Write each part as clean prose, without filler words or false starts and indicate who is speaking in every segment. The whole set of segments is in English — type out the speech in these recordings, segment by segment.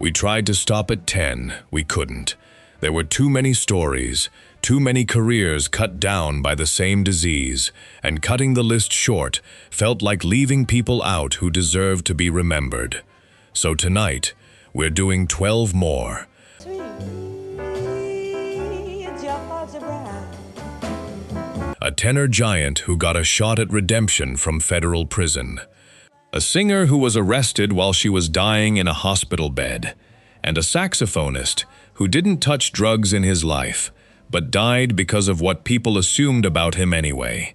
Speaker 1: We tried to stop at 10, we couldn't. There were too many stories, too many careers cut down by the same disease, and cutting the list short felt like leaving people out who deserved to be remembered. So tonight, we're doing 12 more. A tenor giant who got a shot at redemption from federal prison. A singer who was arrested while she was dying in a hospital bed. And a saxophonist who didn't touch drugs in his life, but died because of what people assumed about him anyway.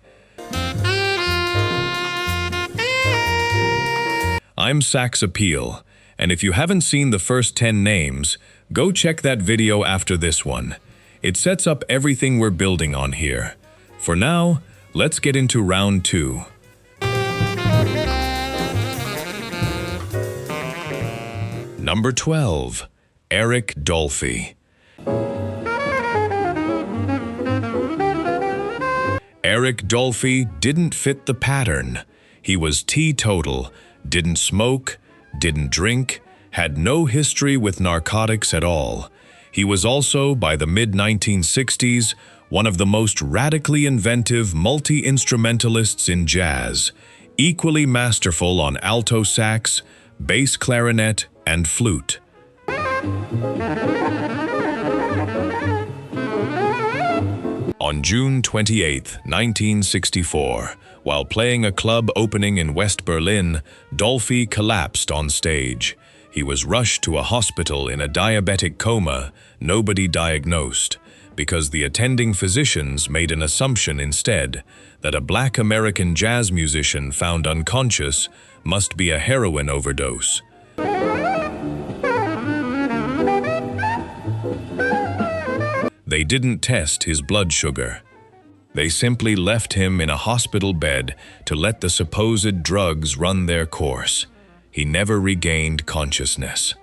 Speaker 1: I'm Sax Appeal, and if you haven't seen the first 10 names, go check that video after this one. It sets up everything we're building on here. For now, let's get into round 2. Number 12, Eric Dolphy. Eric Dolphy didn't fit the pattern. He was teetotal, didn't smoke, didn't drink, had no history with narcotics at all. He was also, by the mid-1960s, one of the most radically inventive multi-instrumentalists in jazz, equally masterful on alto sax, bass clarinet, and flute. On June 28, 1964, while playing a club opening in West Berlin, Dolphy collapsed on stage. He was rushed to a hospital in a diabetic coma, nobody diagnosed, because the attending physicians made an assumption instead that a black American jazz musician found unconscious must be a heroin overdose. They didn't test his blood sugar. They simply left him in a hospital bed to let the supposed drugs run their course. He never regained consciousness.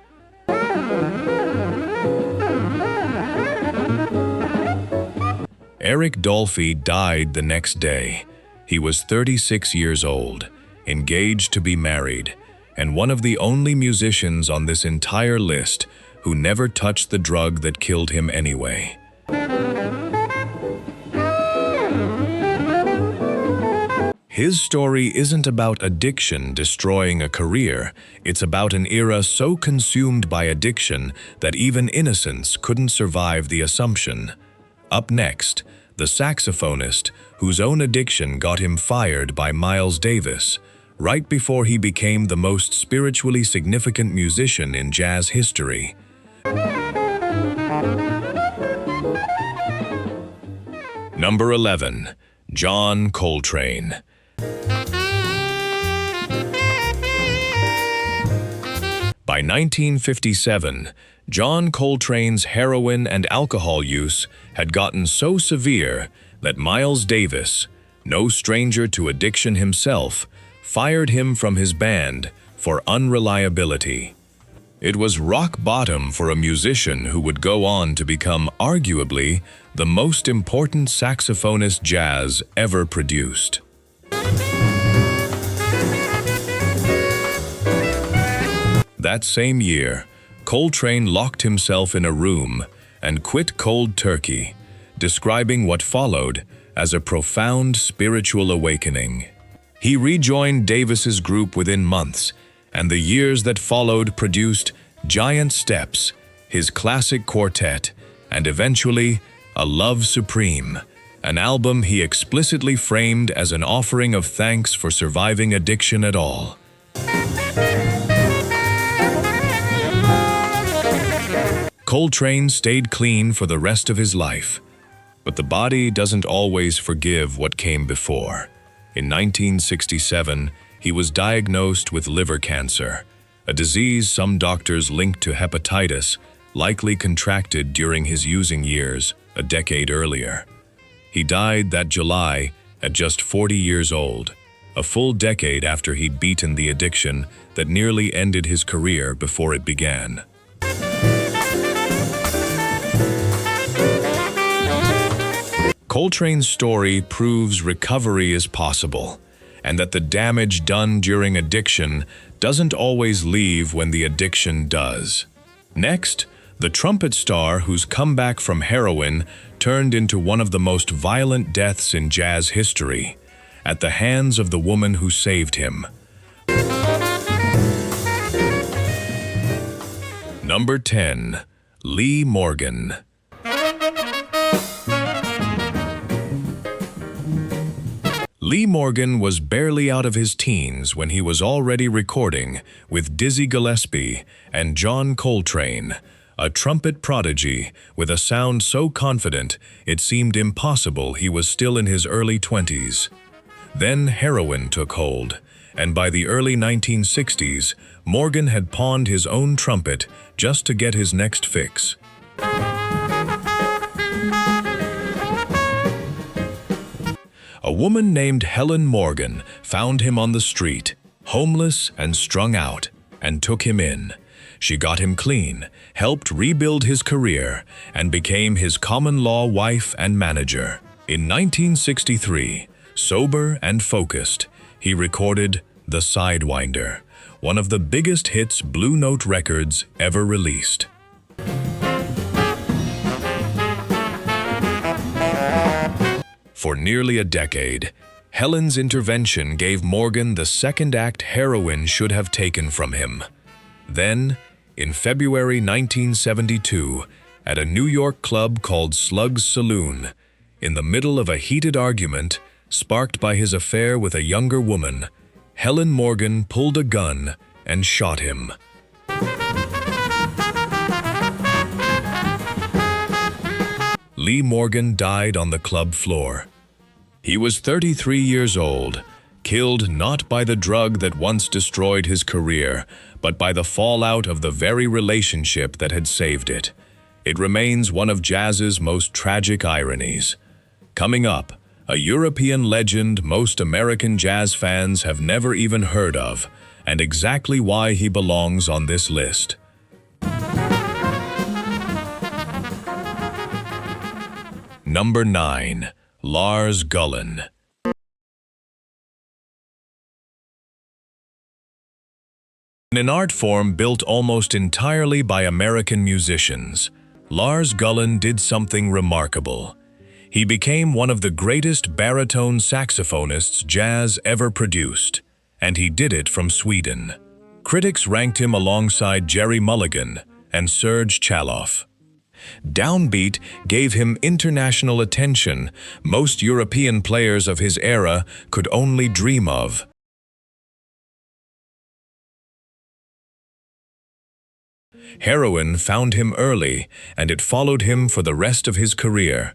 Speaker 1: Eric Dolphy died the next day. He was 36 years old, engaged to be married, and one of the only musicians on this entire list who never touched the drug that killed him anyway. His story isn't about addiction destroying a career. It's about an era so consumed by addiction that even innocence couldn't survive the assumption. Up next, the saxophonist whose own addiction got him fired by Miles Davis, right before he became the most spiritually significant musician in jazz history. Number 11, John Coltrane. By 1957, John Coltrane's heroin and alcohol use had gotten so severe that Miles Davis, no stranger to addiction himself, fired him from his band for unreliability. It was rock bottom for a musician who would go on to become arguably the most important saxophonist jazz ever produced. That same year, Coltrane locked himself in a room and quit cold turkey, describing what followed as a profound spiritual awakening. He rejoined Davis's group within months, and the years that followed produced Giant Steps, his classic quartet, and eventually A Love Supreme, an album he explicitly framed as an offering of thanks for surviving addiction at all. Coltrane stayed clean for the rest of his life, but the body doesn't always forgive what came before. In 1967, he was diagnosed with liver cancer, a disease some doctors linked to hepatitis, likely contracted during his using years a decade earlier. He died that July at just 40 years old, a full decade after he'd beaten the addiction that nearly ended his career before it began. Coltrane's story proves recovery is possible, and that the damage done during addiction doesn't always leave when the addiction does. Next, the trumpet star whose comeback from heroin turned into one of the most violent deaths in jazz history, at the hands of the woman who saved him. Number 10. Lee Morgan. Lee Morgan was barely out of his teens when he was already recording with Dizzy Gillespie and John Coltrane, a trumpet prodigy with a sound so confident it seemed impossible he was still in his early 20s. Then heroin took hold, and by the early 1960s, Morgan had pawned his own trumpet just to get his next fix. A woman named Helen Morgan found him on the street, homeless and strung out, and took him in. She got him clean, helped rebuild his career, and became his common-law wife and manager. In 1963, sober and focused, he recorded The Sidewinder, one of the biggest hits Blue Note Records ever released. For nearly a decade, Helen's intervention gave Morgan the second act heroin should have taken from him. Then, in February 1972, at a New York club called Slug's Saloon, in the middle of a heated argument sparked by his affair with a younger woman, Helen Morgan pulled a gun and shot him. Lee Morgan died on the club floor. He was 33 years old, killed not by the drug that once destroyed his career, but by the fallout of the very relationship that had saved it. It remains one of jazz's most tragic ironies. Coming up, a European legend most American jazz fans have never even heard of, and exactly why he belongs on this list. Number 9. Lars Gullin. In an art form built almost entirely by American musicians, Lars Gullin did something remarkable. He became one of the greatest baritone saxophonists jazz ever produced, and he did it from Sweden. Critics ranked him alongside Jerry Mulligan and Serge Chaloff. Downbeat gave him international attention most European players of his era could only dream of. Heroin found him early, and it followed him for the rest of his career.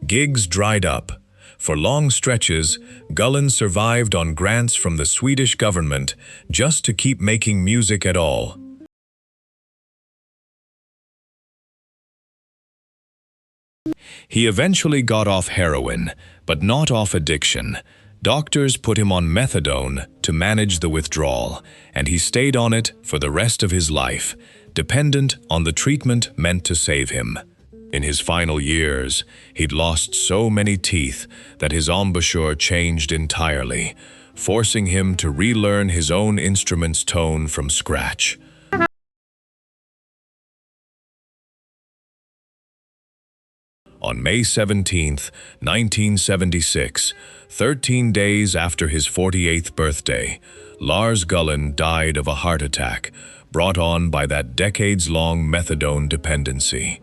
Speaker 1: Gigs dried up. For long stretches, Gullin survived on grants from the Swedish government just to keep making music at all. He eventually got off heroin, but not off addiction. Doctors put him on methadone to manage the withdrawal, and he stayed on it for the rest of his life, dependent on the treatment meant to save him. In his final years, he'd lost so many teeth that his embouchure changed entirely, forcing him to relearn his own instrument's tone from scratch. On May 17, 1976, 13 days after his 48th birthday, Lars Gullin died of a heart attack brought on by that decades-long methadone dependency.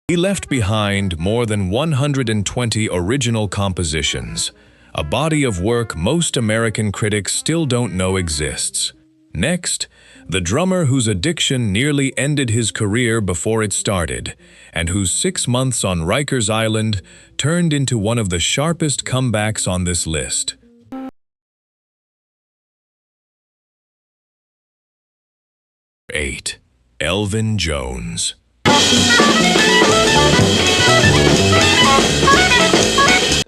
Speaker 1: He left behind more than 120 original compositions, a body of work most American critics still don't know exists. Next, the drummer whose addiction nearly ended his career before it started, and whose 6 months on Rikers Island turned into one of the sharpest comebacks on this list. Number 8. Elvin Jones.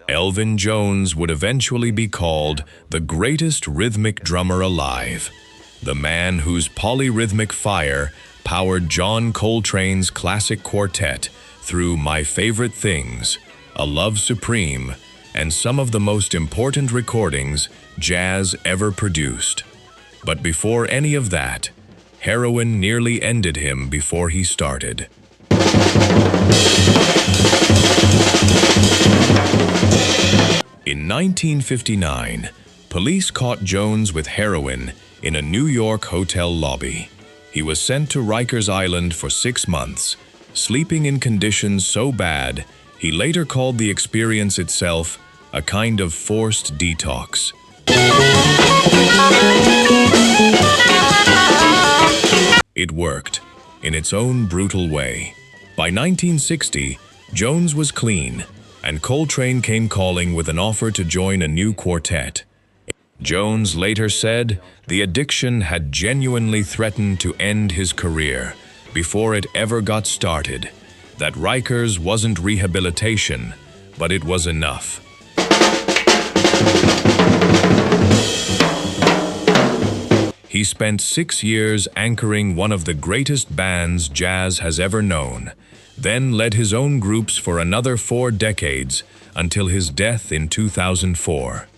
Speaker 1: Elvin Jones would eventually be called the greatest rhythmic drummer alive. The man whose polyrhythmic fire powered John Coltrane's classic quartet through My Favorite Things, A Love Supreme, and some of the most important recordings jazz ever produced. But before any of that, heroin nearly ended him before he started. In 1959, police caught Jones with heroin in a New York hotel lobby. He was sent to Rikers Island for 6 months, sleeping in conditions so bad he later called the experience itself a kind of forced detox. It worked, in its own brutal way. By 1960, Jones was clean, and Coltrane came calling with an offer to join a new quartet. Jones later said the addiction had genuinely threatened to end his career before it ever got started, that Rikers wasn't rehabilitation, but it was enough. He spent 6 years anchoring one of the greatest bands jazz has ever known, then led his own groups for another 4 decades until his death in 2004.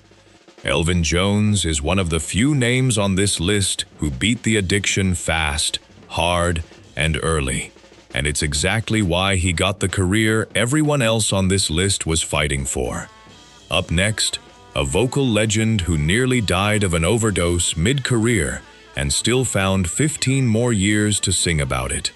Speaker 1: Elvin Jones is one of the few names on this list who beat the addiction fast, hard, and early. And it's exactly why he got the career everyone else on this list was fighting for. Up next, a vocal legend who nearly died of an overdose mid-career and still found 15 more years to sing about it.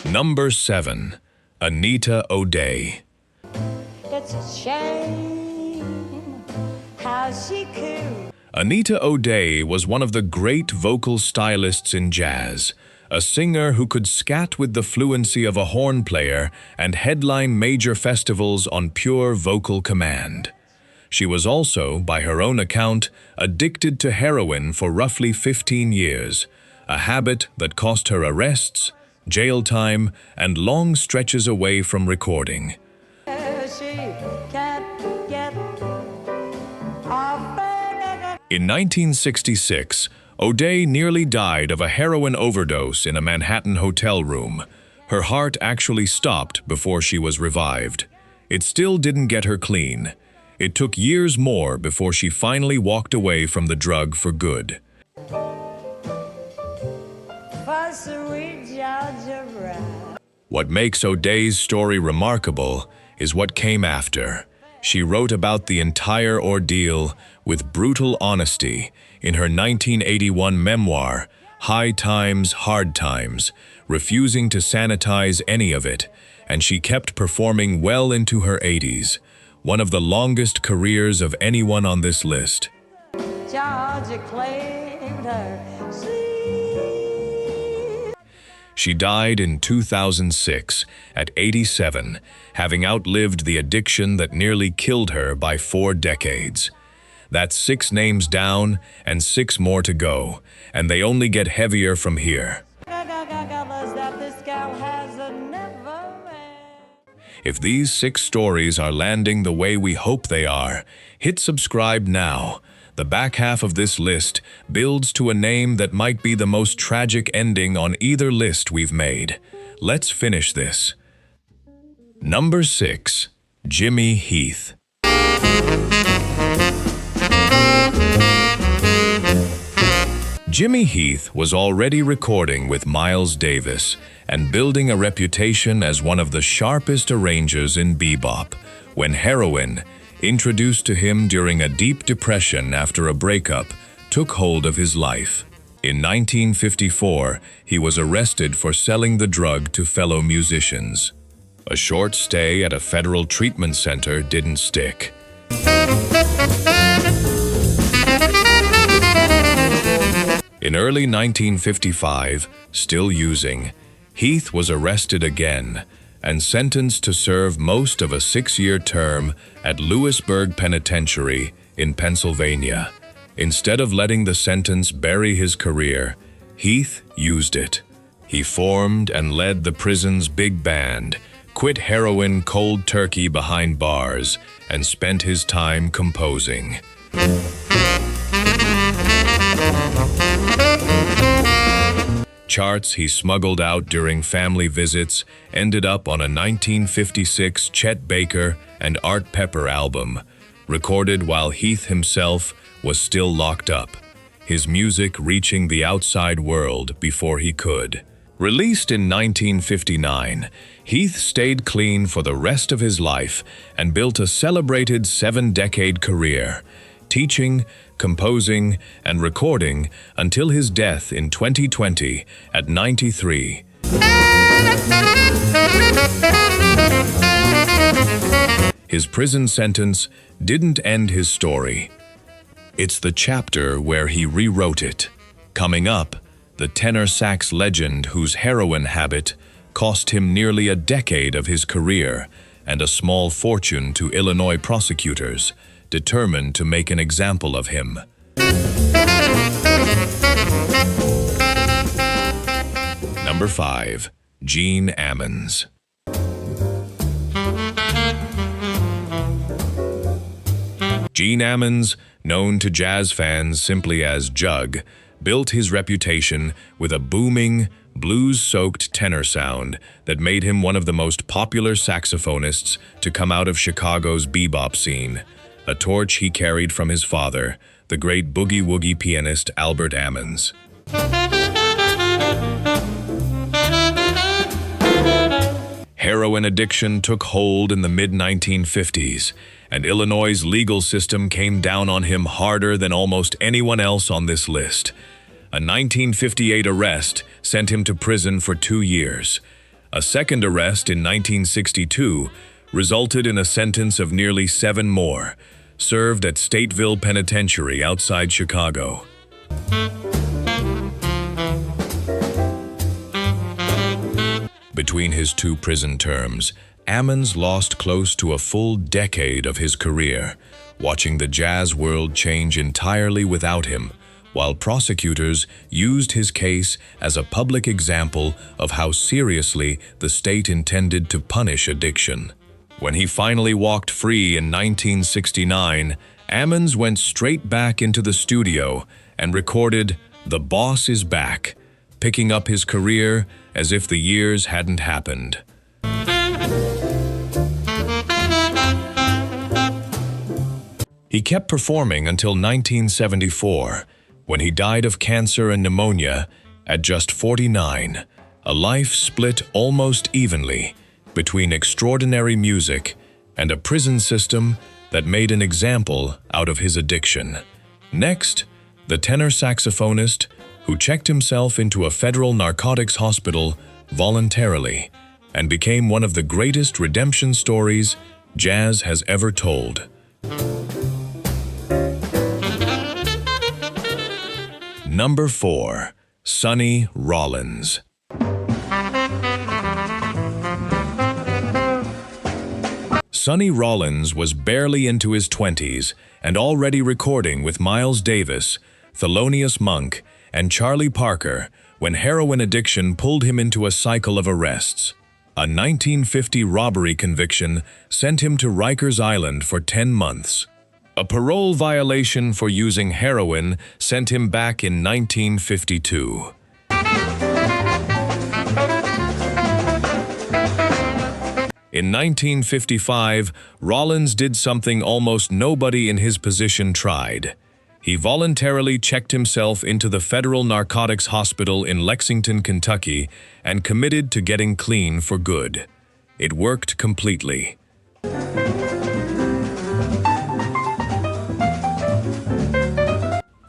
Speaker 1: Number 7. Anita O'Day.
Speaker 2: It's a shame how she could.
Speaker 1: Anita O'Day was one of the great vocal stylists in jazz, a singer who could scat with the fluency of a horn player and headline major festivals on pure vocal command. She was also, by her own account, addicted to heroin for roughly 15 years, a habit that cost her arrests, jail time, and long stretches away from recording. In 1966, O'Day nearly died of a heroin overdose in a Manhattan hotel room. Her heart actually stopped before she was revived. It still didn't get her clean. It took years more before she finally walked away from the drug for good. What makes O'Day's story remarkable is what came after. She wrote about the entire ordeal with brutal honesty in her 1981 memoir, High Times, Hard Times, refusing to sanitize any of it, and she kept performing well into her 80s, one of the longest careers of anyone on this list.
Speaker 2: Georgia claimed her sleep.
Speaker 1: She died in 2006 at 87, having outlived the addiction that nearly killed her by 4 decades. That's 6 names down and 6 more to go, and they only get heavier from here. If these 6 stories are landing the way we hope they are, hit subscribe now. The back half of this list builds to a name that might be the most tragic ending on either list we've made. Let's finish this. Number 6. Jimmy Heath. Jimmy Heath was already recording with Miles Davis and building a reputation as one of the sharpest arrangers in bebop when heroin, introduced to him during a deep depression after a breakup, took hold of his life. In 1954, he was arrested for selling the drug to fellow musicians. A short stay at a federal treatment center didn't stick. In early 1955, still using, Heath was arrested again and sentenced to serve most of a 6-year term at Lewisburg Penitentiary in Pennsylvania. Instead of letting the sentence bury his career, Heath used it. He formed and led the prison's big band, quit heroin cold turkey behind bars, and spent his time composing. charts he smuggled out during family visits ended up on a 1956 Chet Baker and Art Pepper album, recorded while Heath himself was still locked up, his music reaching the outside world before he could. Released in 1959, Heath stayed clean for the rest of his life and built a celebrated 7-decade career, teaching, composing, and recording until his death in 2020 at 93. His prison sentence didn't end his story. It's the chapter where he rewrote it. Coming up, the tenor sax legend whose heroin habit cost him nearly a decade of his career and a small fortune to Illinois prosecutors, determined to make an example of him. Number 5. Gene Ammons. Gene Ammons, known to jazz fans simply as Jug, built his reputation with a booming, blues-soaked tenor sound that made him one of the most popular saxophonists to come out of Chicago's bebop scene, a torch he carried from his father, the great boogie-woogie pianist Albert Ammons. Heroin addiction took hold in the mid-1950s, and Illinois' legal system came down on him harder than almost anyone else on this list. A 1958 arrest sent him to prison for 2 years. A second arrest in 1962 resulted in a sentence of nearly 7 more, served at Stateville Penitentiary outside Chicago. Between his 2 prison terms, Ammons lost close to a full decade of his career, watching the jazz world change entirely without him, while prosecutors used his case as a public example of how seriously the state intended to punish addiction. When he finally walked free in 1969, Ammons went straight back into the studio and recorded "The Boss Is Back," picking up his career as if the years hadn't happened. He kept performing until 1974, when he died of cancer and pneumonia at just 49, a life split almost evenly between extraordinary music and a prison system that made an example out of his addiction. Next, the tenor saxophonist who checked himself into a federal narcotics hospital voluntarily and became one of the greatest redemption stories jazz has ever told. Number 4. Sonny Rollins. Sonny Rollins was barely into his 20s and already recording with Miles Davis, Thelonious Monk, and Charlie Parker when heroin addiction pulled him into a cycle of arrests. A 1950 robbery conviction sent him to Rikers Island for 10 months. A parole violation for using heroin sent him back in 1952. In 1955, Rollins did something almost nobody in his position tried. He voluntarily checked himself into the Federal Narcotics Hospital in Lexington, Kentucky, and committed to getting clean for good. It worked completely.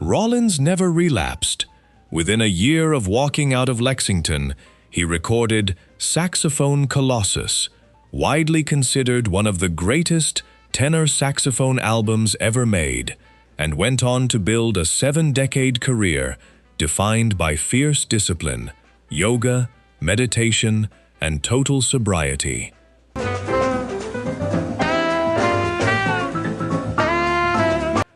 Speaker 1: Rollins never relapsed. Within a year of walking out of Lexington, he recorded Saxophone Colossus, widely considered one of the greatest tenor saxophone albums ever made, and went on to build a 7-decade career defined by fierce discipline, yoga, meditation, and total sobriety.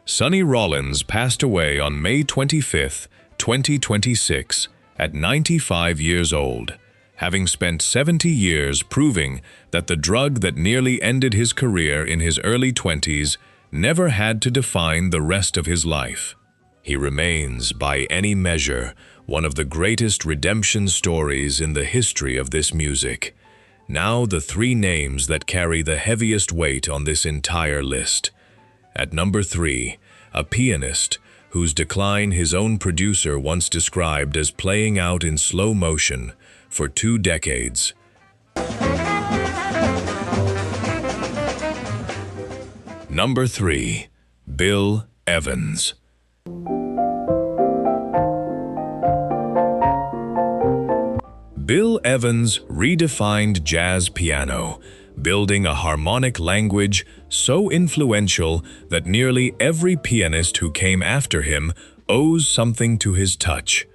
Speaker 1: Sonny Rollins passed away on May 25, 2026, at 95 years old, having spent 70 years proving that the drug that nearly ended his career in his early 20s never had to define the rest of his life. He remains, by any measure, one of the greatest redemption stories in the history of this music. Now the three names that carry the heaviest weight on this entire list. At number 3, a pianist whose decline his own producer once described as playing out in slow motion for 2 decades. Number 3, Bill Evans. Bill Evans redefined jazz piano, building a harmonic language so influential that nearly every pianist who came after him owes something to his touch.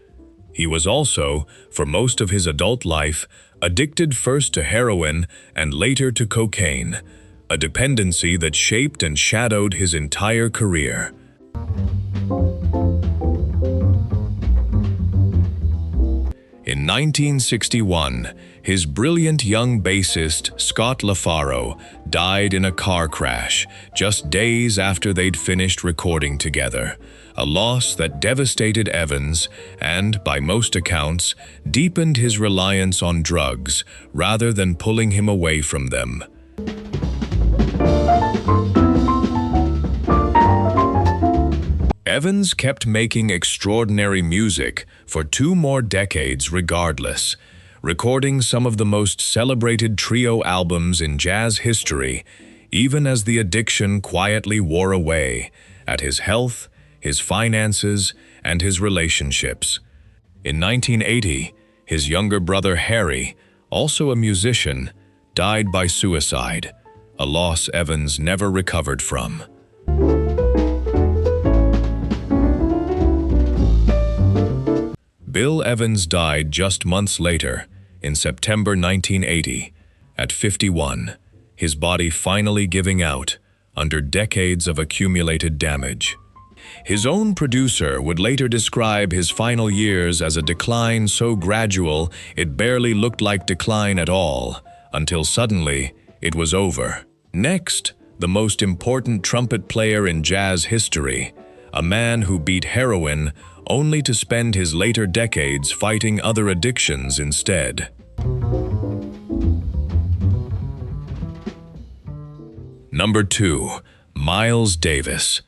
Speaker 1: He was also, for most of his adult life, addicted first to heroin and later to cocaine, a dependency that shaped and shadowed his entire career. In 1961, his brilliant young bassist, Scott LaFaro, died in a car crash just days after they'd finished recording together, a loss that devastated Evans and, by most accounts, deepened his reliance on drugs rather than pulling him away from them. Evans kept making extraordinary music for 2 more decades regardless, recording some of the most celebrated trio albums in jazz history, even as the addiction quietly wore away at his health, his finances, and his relationships. In 1980, his younger brother Harry, also a musician, died by suicide, a loss Evans never recovered from. Bill Evans died just months later, in September 1980, at 51, his body finally giving out under decades of accumulated damage. His own producer would later describe his final years as a decline so gradual it barely looked like decline at all, until suddenly it was over. Next, the most important trumpet player in jazz history, a man who beat heroin only to spend his later decades fighting other addictions instead. Number 2, Miles Davis.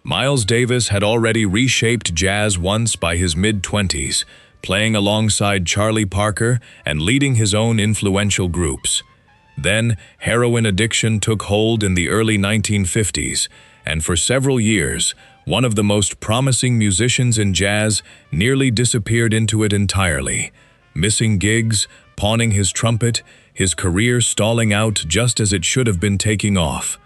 Speaker 1: Miles Davis had already reshaped jazz once by his mid-20s, playing alongside Charlie Parker and leading his own influential groups. Then, heroin addiction took hold in the early 1950s, and for several years, one of the most promising musicians in jazz nearly disappeared into it entirely, missing gigs, pawning his trumpet, his career stalling out just as it should have been taking off.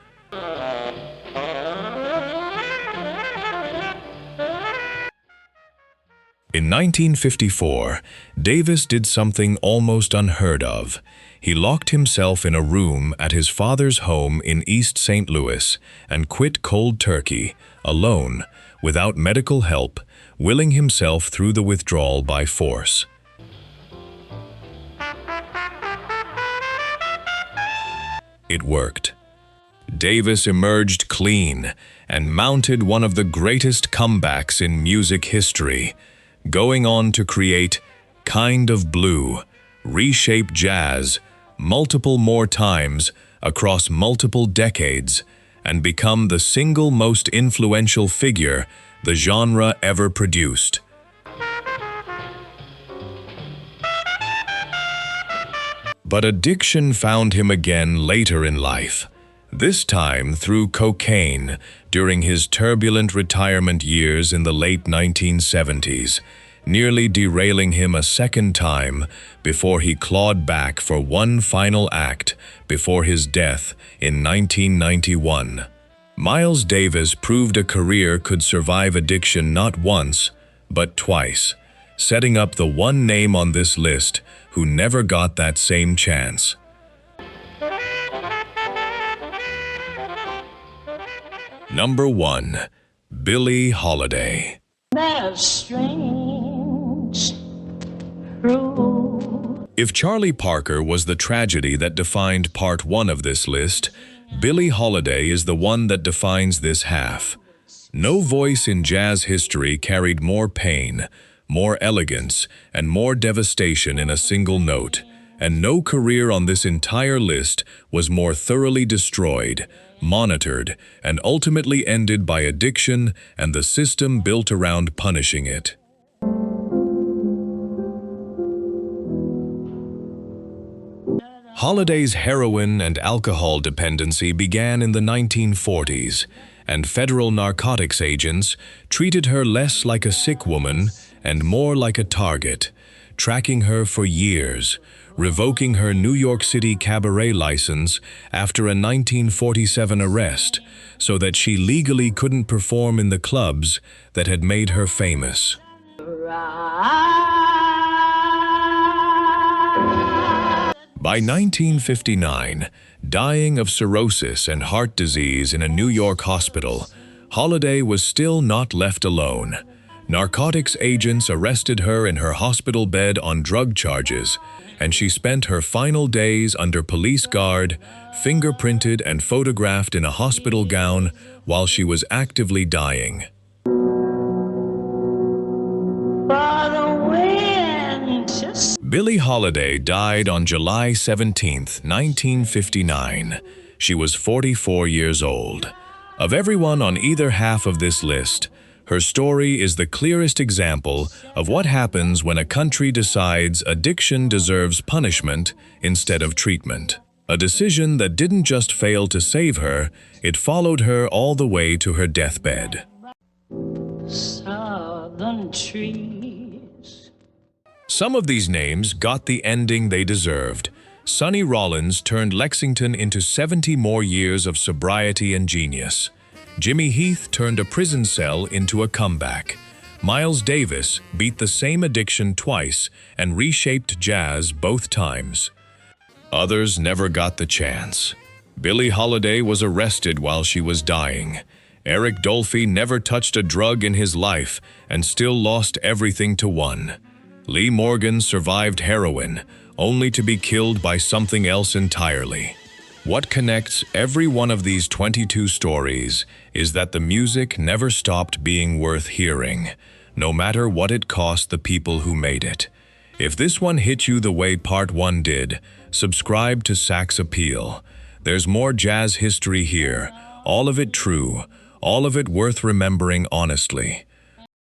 Speaker 1: In 1954, Davis did something almost unheard of. He locked himself in a room at his father's home in East St. Louis and quit cold turkey, alone, without medical help, willing himself through the withdrawal by force. It worked. Davis emerged clean and mounted one of the greatest comebacks in music history, going on to create Kind of Blue, reshape jazz multiple more times across multiple decades, and become the single most influential figure the genre ever produced. But addiction found him again later in life, this time through cocaine during his turbulent retirement years in the late 1970s, nearly derailing him a second time before he clawed back for one final act before his death in 1991. Miles Davis proved a career could survive addiction not once, but twice, setting up the one name on this list who never got that same chance. Number 1, Billie Holiday.
Speaker 2: There's strange rule.
Speaker 1: If Charlie Parker was the tragedy that defined part 1 of this list, Billie Holiday is the one that defines this half. No voice in jazz history carried more pain, more elegance, and more devastation in a single note, and no career on this entire list was more thoroughly destroyed, monitored, and ultimately ended by addiction and the system built around punishing it. Holiday's heroin and alcohol dependency began in the 1940s, and federal narcotics agents treated her less like a sick woman and more like a target, tracking her for years, revoking her New York City cabaret license after a 1947 arrest so that she legally couldn't perform in the clubs that had made her famous. By 1959, dying of cirrhosis and heart disease in a New York hospital, Holiday was still not left alone. Narcotics agents arrested her in her hospital bed on drug charges, and she spent her final days under police guard, fingerprinted and photographed in a hospital gown while she was actively dying. Billie Holiday died on July 17, 1959. She was 44 years old. Of everyone on either half of this list, her story is the clearest example of what happens when a country decides addiction deserves punishment instead of treatment. A decision that didn't just fail to save her, it followed her all the way to her deathbed.
Speaker 2: Southern trees.
Speaker 1: Some of these names got the ending they deserved. Sonny Rollins turned Lexington into 70 more years of sobriety and genius. Jimmy Heath turned a prison cell into a comeback. Miles Davis beat the same addiction twice and reshaped jazz both times. Others never got the chance. Billie Holiday was arrested while she was dying. Eric Dolphy never touched a drug in his life and still lost everything to one. Lee Morgan survived heroin, only to be killed by something else entirely. What connects every one of these 22 stories is that the music never stopped being worth hearing, no matter what it cost the people who made it. If this one hit you the way Part 1 did, subscribe to Sax Appeal. There's more jazz history here, all of it true, all of it worth remembering honestly.